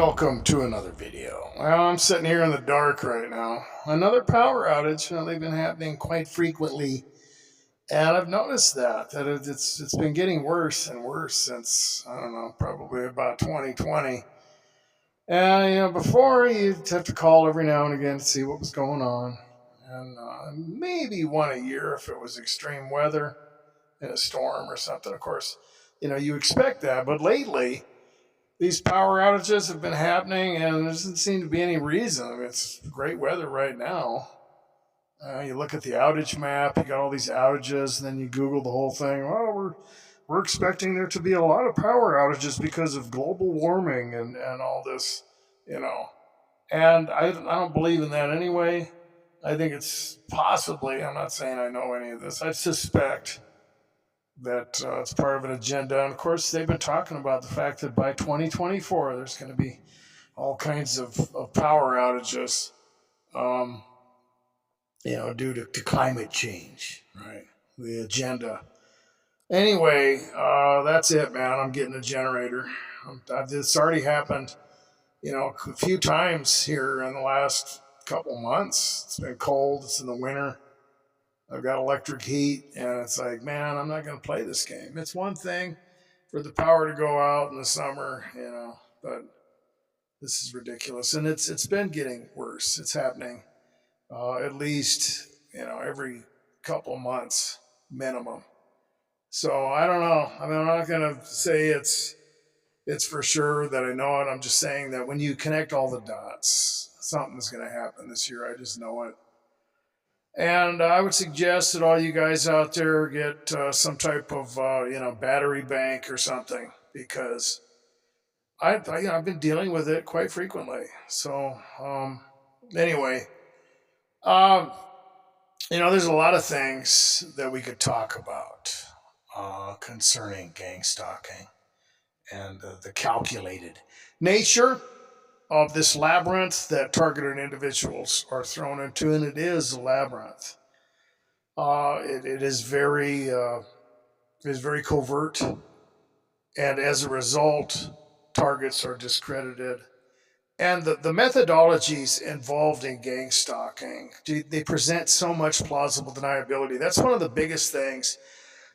welcome to another video. Well, I'm sitting here in the dark right now. Another power outage. They've been happening quite frequently, and I've noticed that it's been getting worse and worse since I don't know, probably about 2020. And before you'd have to call every now and again to see what was going on, and maybe one a year if it was extreme weather in a storm or something. Of course, you expect that, but lately these power outages have been happening, and there doesn't seem to be any reason. I mean, it's great weather right now. You look at the outage map, you got all these outages, and then you Google the whole thing. Well, we're expecting there to be a lot of power outages because of global warming and all this, you know. And I don't believe in that anyway. I think it's possibly, I'm not saying I know any of this, I suspect that it's part of an agenda. And of course, they've been talking about the fact that by 2024, there's going to be all kinds of power outages, um, due to climate change, right? The agenda. Anyway, that's it, man. I'm getting a generator. It's already happened, a few times here in the last couple months. It's been cold. It's in the winter. I've got electric heat, and it's like, man, I'm not going to play this game. It's one thing for the power to go out in the summer, but this is ridiculous, and it's been getting worse. It's happening at least every couple months minimum. So I don't know. I mean, I'm not going to say it's for sure that I know it. I'm just saying that when you connect all the dots, something's going to happen this year. I just know it. And I would suggest that all you guys out there get some type of battery bank or something, because I've been dealing with it quite frequently. So anyway, there's a lot of things that we could talk about concerning gang stalking and the calculated nature of this labyrinth that targeted individuals are thrown into, and it is a labyrinth. It is very covert, and as a result, targets are discredited. And the methodologies involved in gang stalking, they present so much plausible deniability. That's one of the biggest things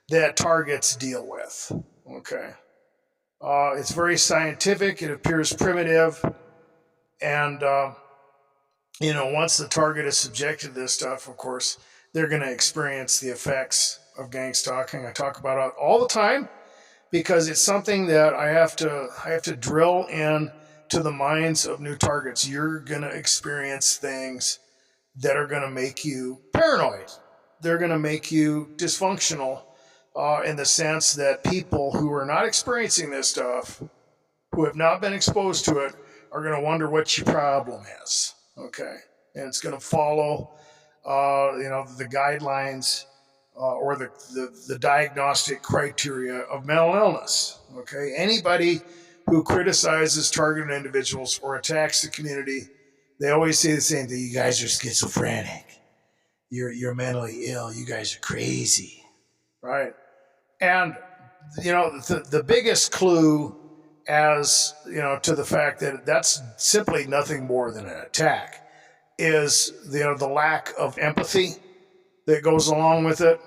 that targets deal with. Okay, it's very scientific. It appears primitive. And, once the target is subjected to this stuff, of course, they're going to experience the effects of gang stalking. I talk about it all the time because it's something that I have to drill in to the minds of new targets. You're going to experience things that are going to make you paranoid. They're going to make you dysfunctional in the sense that people who are not experiencing this stuff, who have not been exposed to it, are going to wonder what your problem is, okay? And it's going to follow, the guidelines or the diagnostic criteria of mental illness, okay? Anybody who criticizes targeted individuals or attacks the community, they always say the same thing: you guys are schizophrenic, you're mentally ill, you guys are crazy, right? And, the biggest clue to the fact that that's simply nothing more than an attack is the lack of empathy that goes along with it.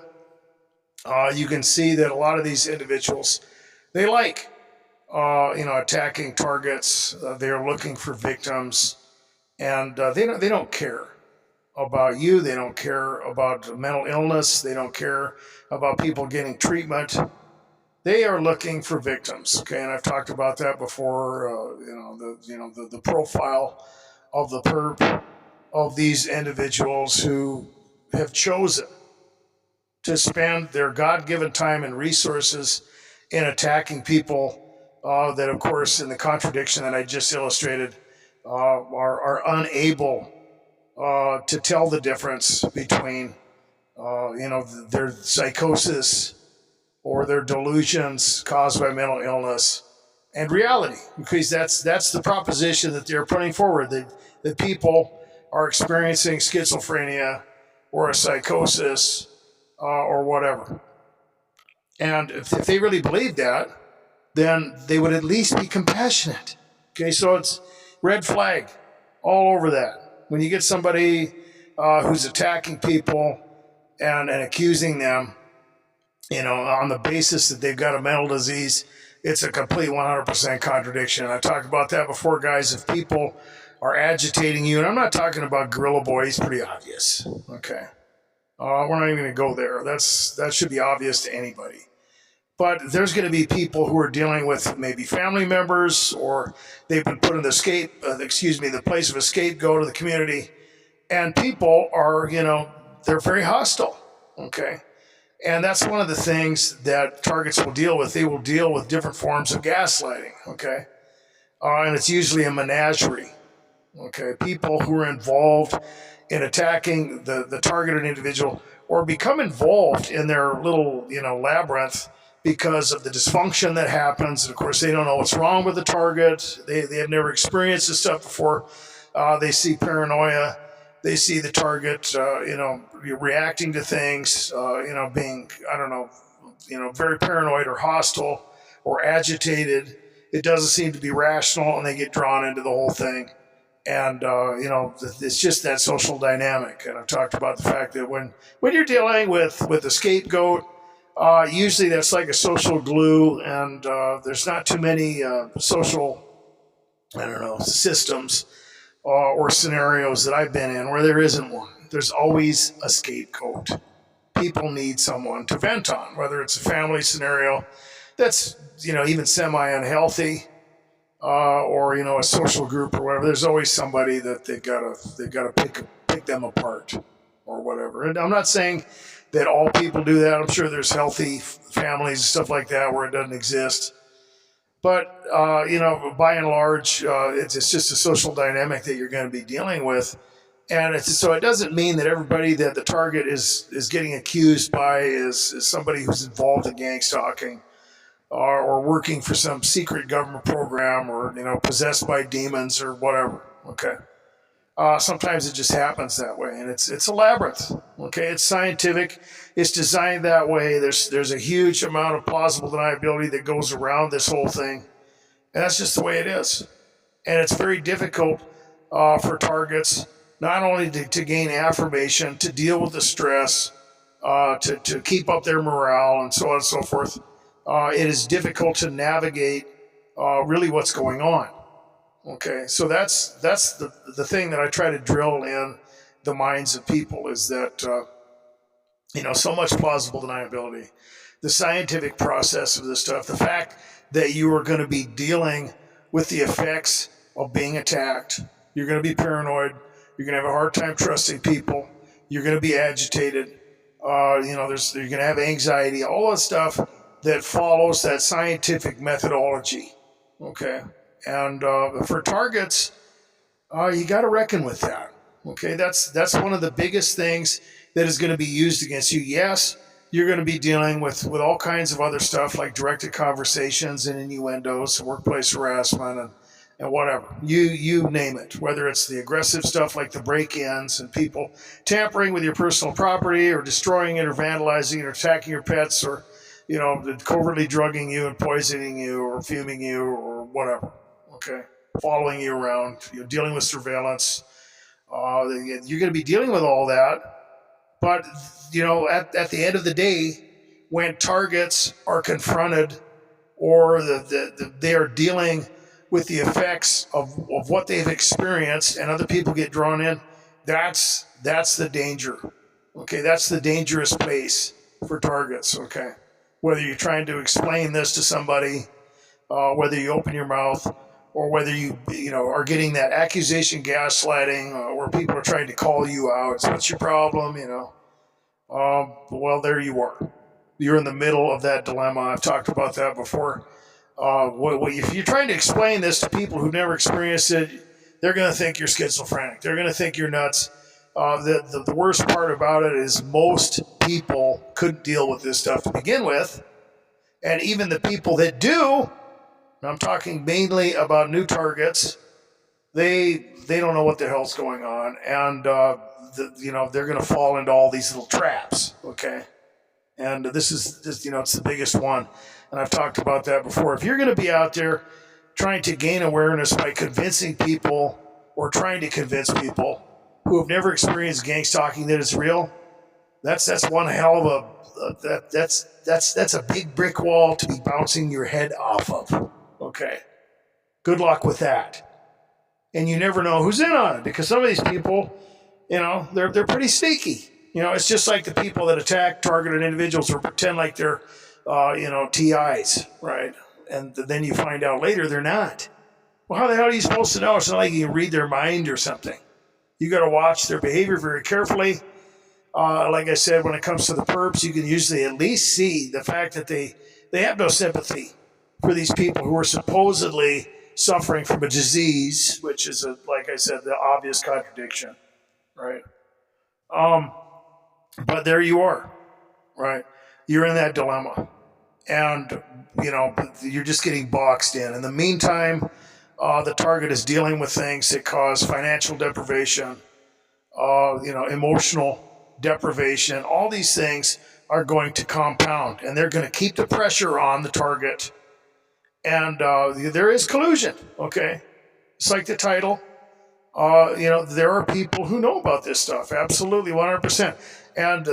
You can see that a lot of these individuals, they like attacking targets. They're looking for victims, and they don't care about you. They don't care about mental illness. They don't care about people getting treatment. They are looking for victims, okay, and I've talked about that before. The profile of the perp of these individuals who have chosen to spend their God-given time and resources in attacking people that, of course, in the contradiction that I just illustrated, are unable to tell the difference between, their psychosis or their delusions caused by mental illness and reality, because that's the proposition that they're putting forward, that people are experiencing schizophrenia or a psychosis or whatever. And if they really believed that, then they would at least be compassionate, Okay, so it's red flag all over that. When you get somebody who's attacking people and accusing them, on the basis that they've got a mental disease, it's a complete 100% contradiction. I've talked about that before, guys. If people are agitating you, and I'm not talking about Gorilla Boy, he's pretty obvious. Okay. We're not even going to go there. That should be obvious to anybody. But there's going to be people who are dealing with maybe family members, or they've been put in the place of a scapegoat of the community, and people are, they're very hostile. Okay. And that's one of the things that targets will deal with. They will deal with different forms of gaslighting. Okay. And it's usually a menagerie. Okay. People who are involved in attacking the targeted individual or become involved in their little, labyrinth because of the dysfunction that happens. And of course, they don't know what's wrong with the target. They have never experienced this stuff before. They see paranoia. They see the target, reacting to things, being, I don't know, very paranoid or hostile or agitated. It doesn't seem to be rational, and they get drawn into the whole thing. And, it's just that social dynamic. And I've talked about the fact that when you're dealing with a scapegoat, usually that's like a social glue, and there's not too many social, systems or scenarios that I've been in where there isn't one. There's always a scapegoat. People need someone to vent on, whether it's a family scenario that's, even semi-unhealthy, or a social group or whatever. There's always somebody that they've got to pick them apart or whatever. And I'm not saying that all people do that. I'm sure there's healthy families and stuff like that where it doesn't exist. But by and large, it's just a social dynamic that you're going to be dealing with, and so it doesn't mean that everybody that the target is getting accused by is somebody who's involved in gang stalking, or working for some secret government program, or possessed by demons or whatever. Okay. Sometimes it just happens that way, and it's a labyrinth. Okay, it's scientific. It's designed that way. There's a huge amount of plausible deniability that goes around this whole thing, and that's just the way it is. And it's very difficult for targets not only to gain affirmation, to deal with the stress, to keep up their morale, and so on and so forth. It is difficult to navigate really what's going on. Okay, so that's the thing that I try to drill in the minds of people, is that so much plausible deniability, the scientific process of this stuff, the fact that you are going to be dealing with the effects of being attacked. You're going to be paranoid. You're going to have a hard time trusting people. You're going to be agitated. You're going to have anxiety. All that stuff that follows that scientific methodology. Okay. And for targets, you got to reckon with that. Okay, that's one of the biggest things that is going to be used against you. Yes, you're going to be dealing with all kinds of other stuff like directed conversations and innuendos, workplace harassment, and whatever. You name it. Whether it's the aggressive stuff like the break-ins and people tampering with your personal property, or destroying it, or vandalizing it, or attacking your pets, or covertly drugging you and poisoning you, or fuming you, or whatever. Okay, following you around, dealing with surveillance. You're going to be dealing with all that, but at the end of the day, when targets are confronted, or they are dealing with the effects of what they've experienced, and other people get drawn in, that's the danger. Okay, that's the dangerous place for targets. Okay, whether you're trying to explain this to somebody, whether you open your mouth, or whether you are getting that accusation gaslighting, where people are trying to call you out. So what's your problem? Well, there you are. You're in the middle of that dilemma. I've talked about that before. If you're trying to explain this to people who've never experienced it, they're going to think you're schizophrenic. They're going to think you're nuts. The worst part about it is most people couldn't deal with this stuff to begin with. And even the people that do, I'm talking mainly about new targets, they don't know what the hell's going on, and they're going to fall into all these little traps. Okay, and this is just it's the biggest one, and I've talked about that before. If you're going to be out there trying to gain awareness by convincing people or trying to convince people who have never experienced gang stalking that it's real, that's one hell of that's a big brick wall to be bouncing your head off of. Okay, good luck with that. And you never know who's in on it because some of these people, they're pretty sneaky. It's just like the people that attack targeted individuals or pretend like they're, TIs, right? And then you find out later they're not. Well, how the hell are you supposed to know? It's not like you can read their mind or something. You got to watch their behavior very carefully. Like I said, when it comes to the perps, you can usually at least see the fact that they have no sympathy for these people who are supposedly suffering from a disease, which is, like I said, the obvious contradiction, right? But there you are, right? You're in that dilemma. And, you're just getting boxed in. In the meantime, the target is dealing with things that cause financial deprivation, emotional deprivation. All these things are going to compound, and they're going to keep the pressure on the target. And there is collusion, okay? It's like the title. There are people who know about this stuff, absolutely, 100%. And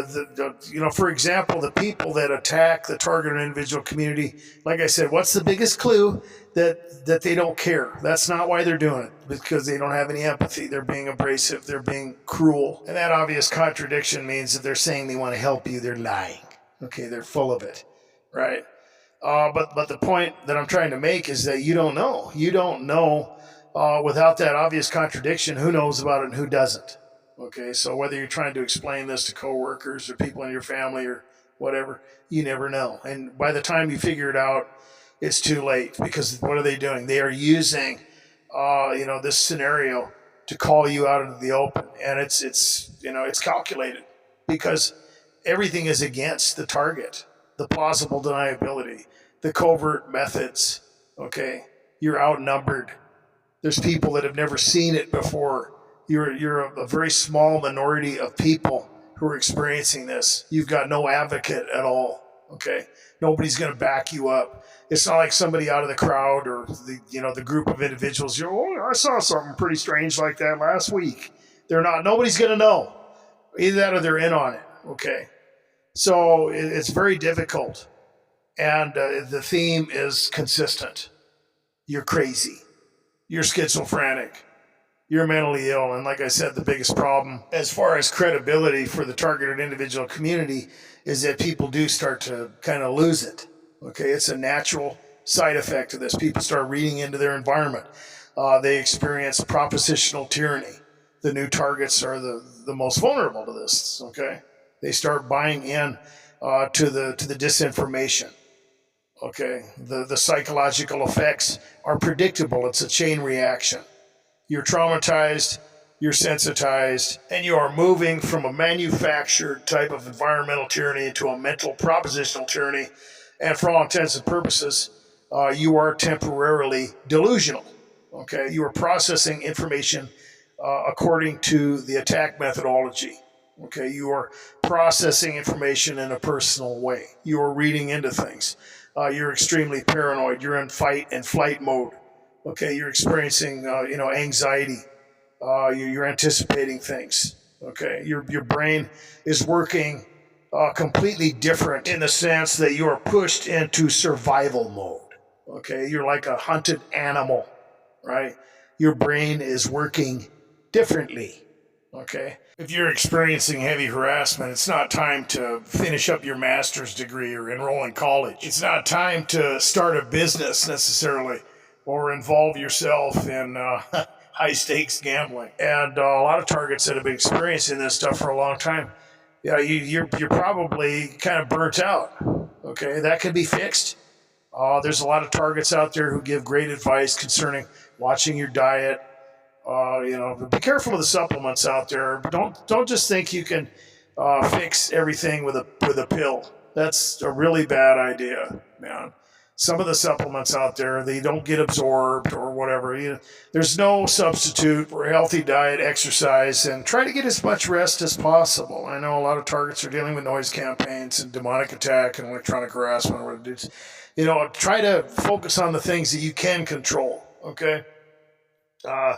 for example, the people that attack the targeted individual community, like I said, what's the biggest clue that they don't care? That's not why they're doing it, because they don't have any empathy. They're being abrasive. They're being cruel. And that obvious contradiction means that they're saying they want to help you. They're lying. Okay, they're full of it, right? But the point that I'm trying to make is that you don't know. You don't know without that obvious contradiction who knows about it and who doesn't. Okay, so whether you're trying to explain this to coworkers or people in your family or whatever, you never know. And by the time you figure it out, it's too late because what are they doing? They are using, this scenario to call you out into the open, and it's calculated because everything is against the target, the plausible deniability, the covert methods. Okay, you're outnumbered. There's people that have never seen it before. You're a very small minority of people who are experiencing this. You've got no advocate at all. Okay, nobody's going to back you up. It's not like somebody out of the crowd or the group of individuals. I saw something pretty strange like that last week. They're not. Nobody's going to know. Either that or they're in on it. Okay, so it's very difficult, and the theme is consistent. You're crazy. You're schizophrenic. You're mentally ill. And like I said, the biggest problem as far as credibility for the targeted individual community is that people do start to kind of lose it. Okay, it's a natural side effect of this. People start reading into their environment. They experience propositional tyranny. The new targets are the most vulnerable to this. Okay, they start buying in to the disinformation. Okay, the psychological effects are predictable. It's a chain reaction. You're traumatized, you're sensitized, and you are moving from a manufactured type of environmental tyranny into a mental propositional tyranny. And for all intents and purposes, you are temporarily delusional. Okay, you are processing information according to the attack methodology. Okay, you are processing information in a personal way. You are reading into things. You're extremely paranoid. You're in fight and flight mode. Okay, you're experiencing, anxiety. You're anticipating things. Okay, your brain is working completely different in the sense that you are pushed into survival mode. Okay, you're like a hunted animal, right? Your brain is working differently. Okay, if you're experiencing heavy harassment, it's not time to finish up your master's degree or enroll in college. It's not time to start a business necessarily, or involve yourself in high stakes gambling. And a lot of targets that have been experiencing this stuff for a long time, you're probably kind of burnt out. Okay, that can be fixed. There's a lot of targets out there who give great advice concerning watching your diet. Be careful of the supplements out there. Don't just think you can fix everything with a pill. That's a really bad idea, man. Some of the supplements out there, they don't get absorbed or whatever. There's no substitute for a healthy diet, exercise, and try to get as much rest as possible. I know a lot of targets are dealing with noise campaigns and demonic attack and electronic harassment. Or what it is. Try to focus on the things that you can control. Okay. Uh,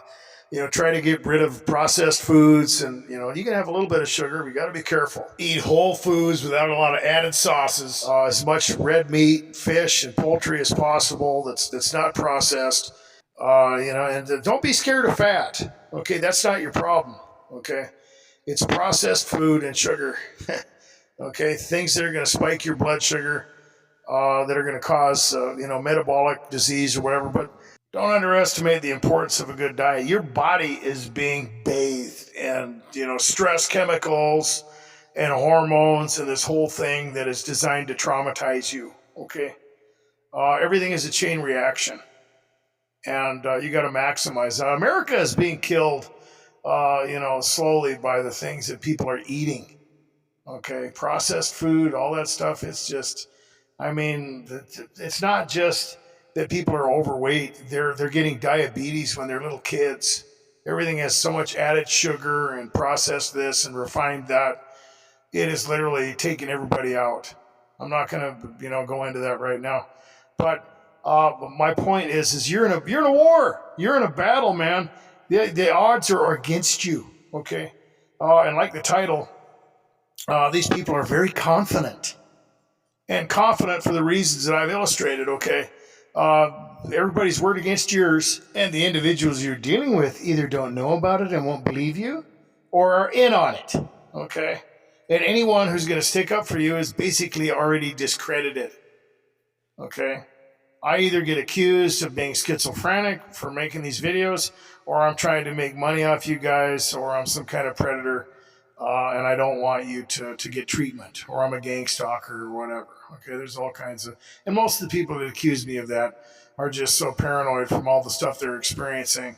try to get rid of processed foods, and you can have a little bit of sugar. We got to be careful. Eat whole foods without a lot of added sauces. As much red meat, fish, and poultry as possible. That's not processed. And don't be scared of fat. Okay, that's not your problem. Okay, it's processed food and sugar. Okay, things that are going to spike your blood sugar, that are going to cause metabolic disease or whatever. But don't underestimate the importance of a good diet. Your body is being bathed in stress chemicals and hormones and this whole thing that is designed to traumatize you. Okay, everything is a chain reaction, and you got to maximize that. America is being killed, slowly by the things that people are eating. Okay, processed food, all that stuff. It's just, it's not just that people are overweight. They're getting diabetes when they're little kids. Everything has so much added sugar and processed this and refined that. It is literally taking everybody out. I'm not going to go into that right now, but my point is you're in a war. You're in a battle, man. The odds are against you. Okay, and like the title, these people are very confident. And confident for the reasons that I've illustrated, okay? Everybody's word against yours, and the individuals you're dealing with either don't know about it and won't believe you, or are in on it, okay? And anyone who's going to stick up for you is basically already discredited, okay? I either get accused of being schizophrenic for making these videos, or I'm trying to make money off you guys, or I'm some kind of predator, and I don't want you to get treatment, or I'm a gang stalker or whatever. Okay, there's all kinds of, and most of the people that accuse me of that are just so paranoid from all the stuff they're experiencing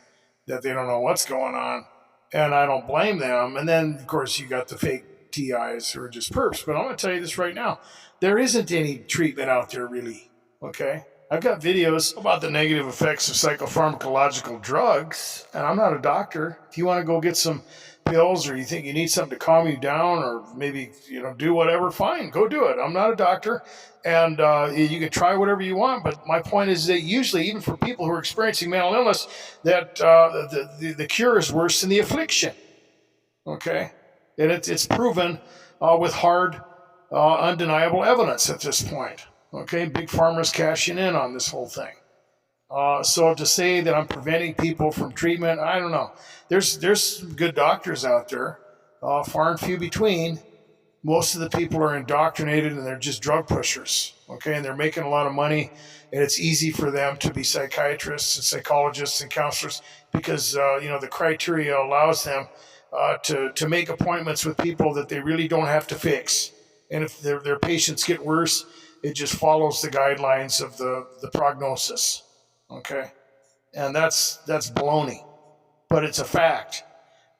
that they don't know what's going on, and I don't blame them. And then, of course, you got the fake TIs who are just perps. But I'm going to tell you this right now: there isn't any treatment out there, really. Okay, I've got videos about the negative effects of psychopharmacological drugs, and I'm not a doctor. If you want to go get some pills, or you think you need something to calm you down, or maybe do whatever, fine, go do it. I'm not a doctor, and you can try whatever you want. But my point is that usually, even for people who are experiencing mental illness, that the cure is worse than the affliction. Okay, and it's proven with hard, undeniable evidence at this point. Okay, big pharma's cashing in on this whole thing. So to say that I'm preventing people from treatment, I don't know. There's good doctors out there, far and few between. Most of the people are indoctrinated and they're just drug pushers. Okay, and they're making a lot of money, and it's easy for them to be psychiatrists and psychologists and counselors because the criteria allows them to make appointments with people that they really don't have to fix. And if their patients get worse, it just follows the guidelines of the prognosis. Okay, and that's baloney, but it's a fact.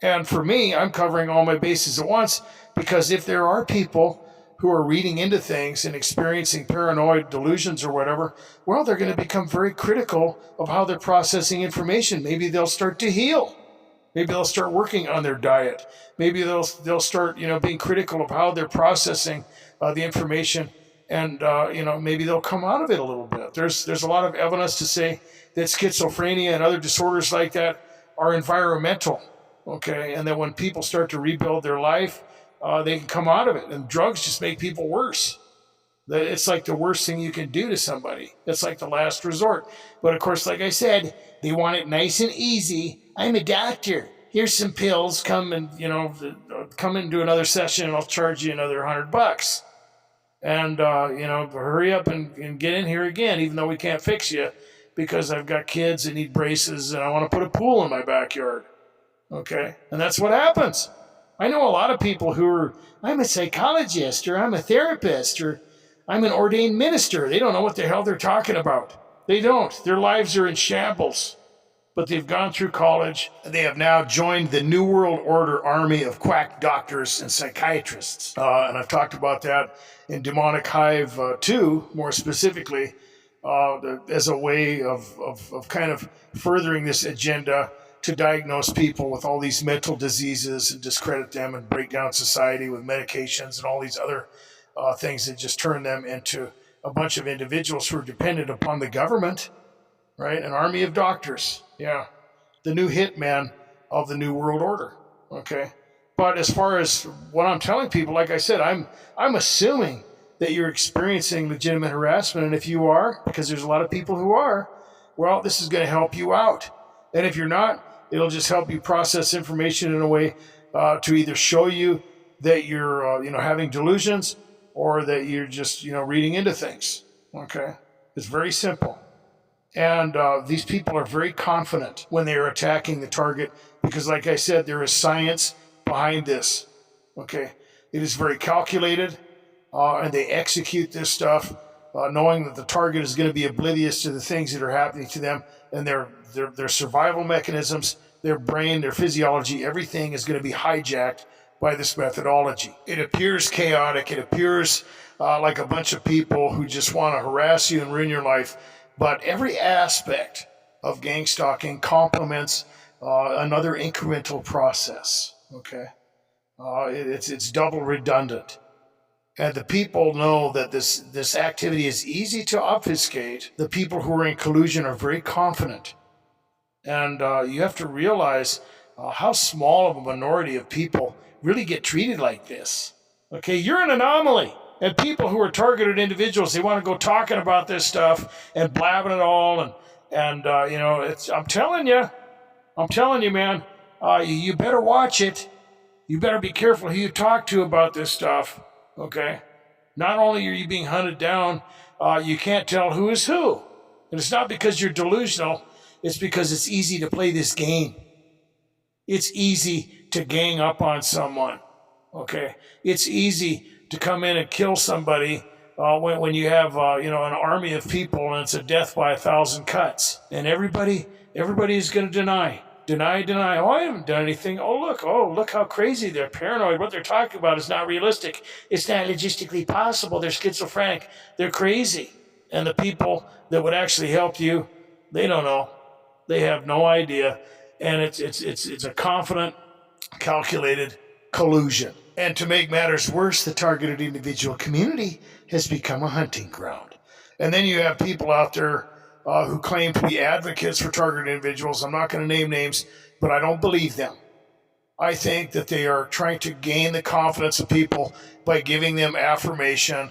And for me, I'm covering all my bases at once, because if there are people who are reading into things and experiencing paranoid delusions or whatever, well, they're going to become very critical of how they're processing information. Maybe they'll start to heal. Maybe they'll start working on their diet. Maybe they'll start being critical of how they're processing the information. And maybe they'll come out of it a little bit. There's a lot of evidence to say that schizophrenia and other disorders like that are environmental, okay? And that when people start to rebuild their life, they can come out of it. And drugs just make people worse. It's like the worst thing you can do to somebody. It's like the last resort. But of course, like I said, they want it nice and easy. I'm a doctor. Here's some pills. Come and come and do another session, and I'll charge you another $100. And, hurry up and get in here again, even though we can't fix you, because I've got kids that need braces and I want to put a pool in my backyard. Okay? And that's what happens. I know a lot of people who are, I'm a psychologist, or I'm a therapist, or I'm an ordained minister. They don't know what the hell they're talking about. They don't. Their lives are in shambles. But they've gone through college, and they have now joined the New World Order army of quack doctors and psychiatrists. And I've talked about that in Demonic Hive 2, more specifically, as a way of kind of furthering this agenda to diagnose people with all these mental diseases and discredit them and break down society with medications and all these other things that just turn them into a bunch of individuals who are dependent upon the government, right? An army of doctors. Yeah. The new hitman of the New World Order. Okay. But as far as what I'm telling people, like I said, I'm assuming that you're experiencing legitimate harassment. And if you are, because there's a lot of people who are, well, this is going to help you out. And if you're not, it'll just help you process information in a way to either show you that you're having delusions or that you're just reading into things. Okay. It's very simple. And these people are very confident when they are attacking the target because, like I said, there is science behind this. Okay. It is very calculated, and they execute this stuff knowing that the target is going to be oblivious to the things that are happening to them, and their survival mechanisms, their brain, their physiology, everything is going to be hijacked by this methodology. It appears chaotic. It appears like a bunch of people who just want to harass you and ruin your life. But every aspect of gangstalking complements another incremental process. Okay, it's double redundant, and the people know that this activity is easy to obfuscate. The people who are in collusion are very confident, and you have to realize how small of a minority of people really get treated like this. Okay, you're an anomaly. And people who are targeted individuals, they want to go talking about this stuff and blabbing it all, and it's. I'm telling you, man, you better watch it. You better be careful who you talk to about this stuff. Okay, not only are you being hunted down, you can't tell who is who, and it's not because you're delusional. It's because it's easy to play this game. It's easy to gang up on someone. Okay, it's easy to come in and kill somebody when you have an army of people and it's a death by 1,000 cuts, and everybody is going to deny. Oh, I haven't done anything. Oh look how crazy they're paranoid. What they're talking about is not realistic. It's not logistically possible. They're schizophrenic. They're crazy. And the people that would actually help you, they don't know. They have no idea, and it's a confident, calculated collusion. And to make matters worse, the targeted individual community has become a hunting ground. And then you have people out there who claim to be advocates for targeted individuals. I'm not going to name names, but I don't believe them. I think that they are trying to gain the confidence of people by giving them affirmation,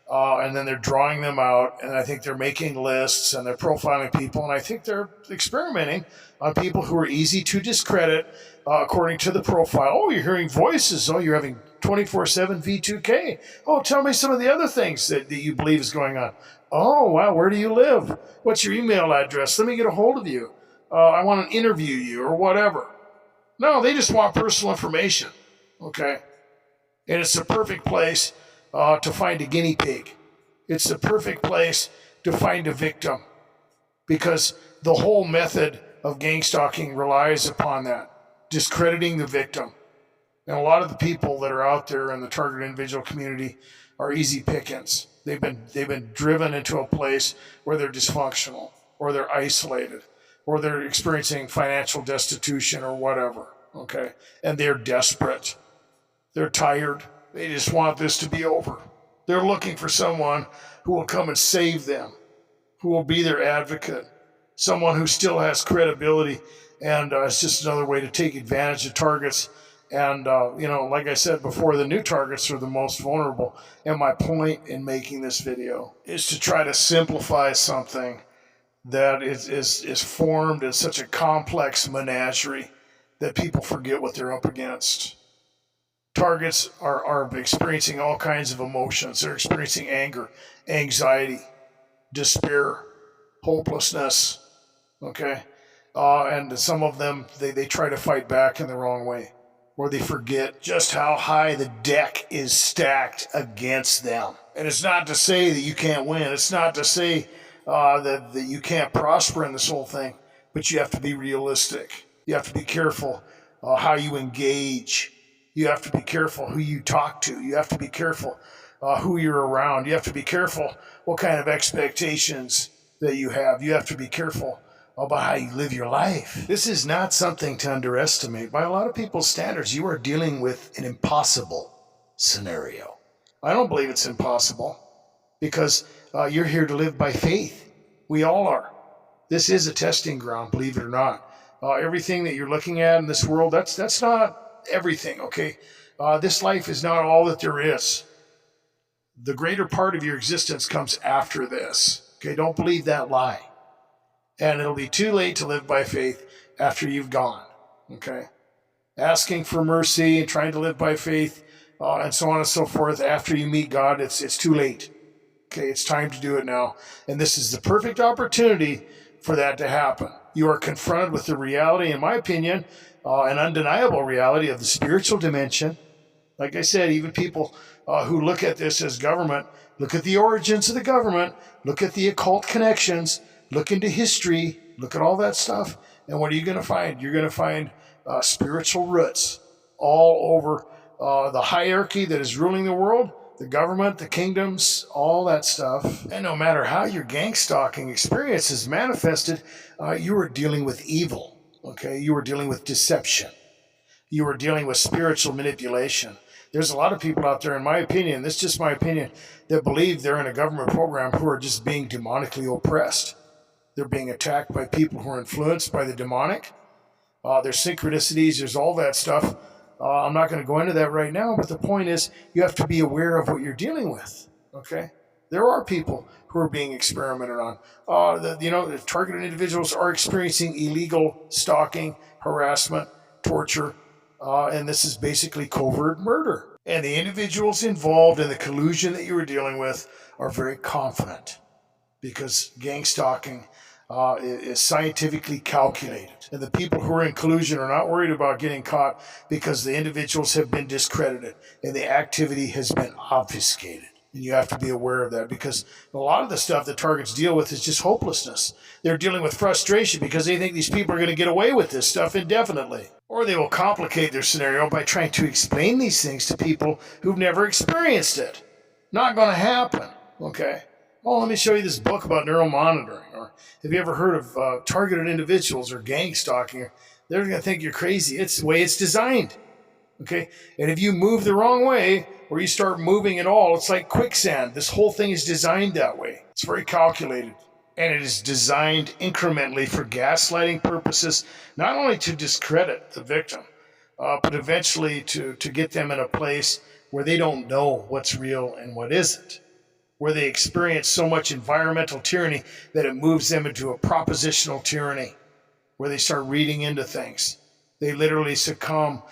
and then they're drawing them out, and I think they're making lists, and they're profiling people, and I think they're experimenting on people who are easy to discredit according to the profile. Oh, you're hearing voices. Oh, you're having 24/7 V2K. Oh, tell me some of the other things that you believe is going on. Oh, wow, where do you live? What's your email address? Let me get a hold of you. I want to interview you or whatever. No, they just want personal information, okay? And it's the perfect place to find a guinea pig. It's the perfect place to find a victim because the whole method of gangstalking relies upon that, discrediting the victim. And a lot of the people that are out there in the targeted individual community are easy pickings. They've been driven into a place where they're dysfunctional or they're isolated or they're experiencing financial destitution or whatever, okay? And they're desperate. They're tired. They just want this to be over. They're looking for someone who will come and save them, who will be their advocate, someone who still has credibility, and it's just another way to take advantage of targets. And, like I said before, the new targets are the most vulnerable. And my point in making this video is to try to simplify something that is formed in such a complex menagerie that people forget what they're up against. Targets are experiencing all kinds of emotions. They're experiencing anger, anxiety, despair, hopelessness, okay? And some of them, they try to fight back in the wrong way, or they forget just how high the deck is stacked against them. And it's not to say that you can't win. It's not to say that you can't prosper in this whole thing, but you have to be realistic. You have to be careful how you engage. You have to be careful who you talk to. You have to be careful who you're around. You have to be careful what kind of expectations that you have. You have to be careful about how you live your life. This is not something to underestimate. By a lot of people's standards, you are dealing with an impossible scenario. I don't believe it's impossible because you're here to live by faith. We all are. This is a testing ground, believe it or not. Everything that you're looking at in this world, that's not everything, okay? This life is not all that there is. The greater part of your existence comes after this. Okay, don't believe that lie. And it'll be too late to live by faith after you've gone. Okay, asking for mercy and trying to live by faith and so on and so forth after you meet God, it's too late. Okay, it's time to do it now. And this is the perfect opportunity for that to happen. You are confronted with the reality, in my opinion, an undeniable reality of the spiritual dimension. Like I said, even people who look at this as government, look at the origins of the government, look at the occult connections, look into history, look at all that stuff. And what are you going to find? You're going to find spiritual roots all over the hierarchy that is ruling the world, the government, the kingdoms, all that stuff. And no matter how your gang stalking experience is manifested, you are dealing with evil. Okay, you are dealing with deception. You are dealing with spiritual manipulation. There's a lot of people out there, in my opinion, this is just my opinion, that believe they're in a government program who are just being demonically oppressed. They're being attacked by people who are influenced by the demonic. There's synchronicities, there's all that stuff. I'm not going to go into that right now, but the point is you have to be aware of what you're dealing with, okay? There are people who are being experimented on. The targeted individuals are experiencing illegal stalking, harassment, torture, and this is basically covert murder. And the individuals involved in the collusion that you were dealing with are very confident because gang stalking is scientifically calculated. And the people who are in collusion are not worried about getting caught because the individuals have been discredited and the activity has been obfuscated. And you have to be aware of that because a lot of the stuff that targets deal with is just hopelessness. They're dealing with frustration because they think these people are going to get away with this stuff indefinitely. Or they will complicate their scenario by trying to explain these things to people who've never experienced it. Not going to happen, okay? Oh, let me show you this book about neuromonitoring. Or have you ever heard of targeted individuals or gang stalking? They're going to think you're crazy. It's the way it's designed. Okay? And if you move the wrong way or you start moving at all, it's like quicksand. This whole thing is designed that way. It's very calculated. And it is designed incrementally for gaslighting purposes, not only to discredit the victim, but eventually to get them in a place where they don't know what's real and what isn't, where they experience so much environmental tyranny that it moves them into a propositional tyranny, where they start reading into things. They literally succumb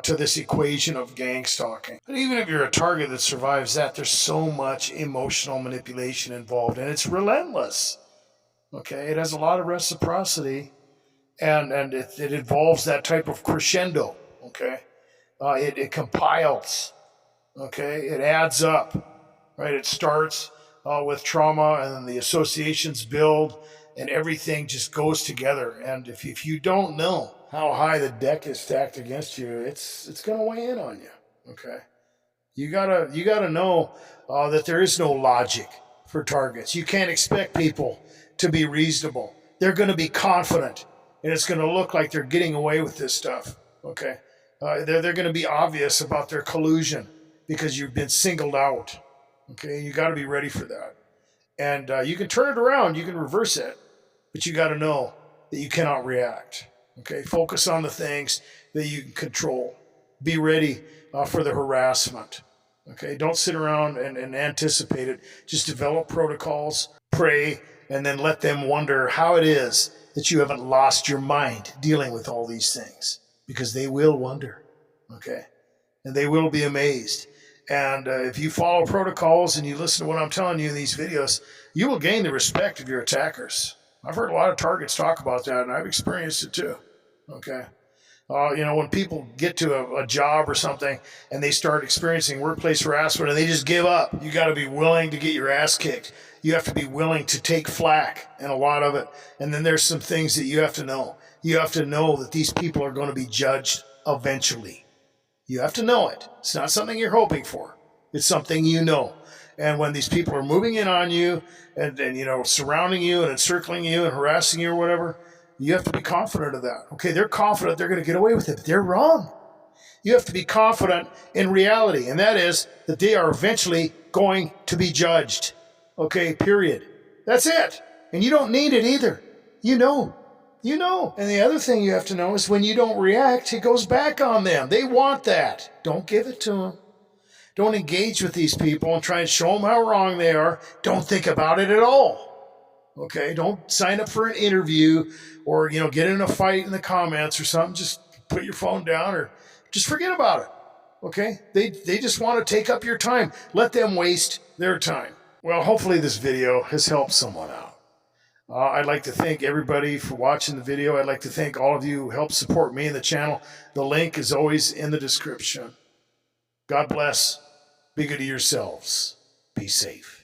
to this equation of gang stalking. But even if you're a target that survives that, there's so much emotional manipulation involved, and it's relentless. Okay, it has a lot of reciprocity, and it involves that type of crescendo. Okay, it compiles. Okay, it adds up. Right, it starts with trauma, and then the associations build, and everything just goes together. And if you don't know how high the deck is stacked against you, it's going to weigh in on you. Okay, you gotta know that there is no logic for targets. You can't expect people to be reasonable. They're going to be confident, and it's going to look like they're getting away with this stuff. Okay, they're going to be obvious about their collusion because you've been singled out. Okay, you got to be ready for that. And you can turn it around, you can reverse it, but you got to know that you cannot react. Okay, focus on the things that you can control. Be ready for the harassment. Okay, don't sit around and anticipate it. Just develop protocols, pray, and then let them wonder how it is that you haven't lost your mind dealing with all these things, because they will wonder. Okay, and they will be amazed. And if you follow protocols and you listen to what I'm telling you in these videos, you will gain the respect of your attackers. I've heard a lot of targets talk about that, and I've experienced it too. Okay. When people get to a job or something and they start experiencing workplace harassment and they just give up, you got to be willing to get your ass kicked. You have to be willing to take flack, and a lot of it. And then there's some things that you have to know. You have to know that these people are going to be judged eventually. You have to know it. It's not something you're hoping for. It's something you know. And when these people are moving in on you and surrounding you and encircling you and harassing you or whatever, you have to be confident of that. Okay, they're confident they're going to get away with it, but they're wrong. You have to be confident in reality, and that is that they are eventually going to be judged. Okay, period. That's it. And you don't need it either. You know. You know. And the other thing you have to know is when you don't react, it goes back on them. They want that. Don't give it to them. Don't engage with these people and try and show them how wrong they are. Don't think about it at all. Okay, don't sign up for an interview or get in a fight in the comments or something. Just put your phone down or just forget about it. Okay, they just want to take up your time. Let them waste their time. Well, hopefully this video has helped someone out. I'd like to thank everybody for watching the video. I'd like to thank all of you who help support me and the channel. The link is always in the description. God bless. Be good to yourselves. Be safe.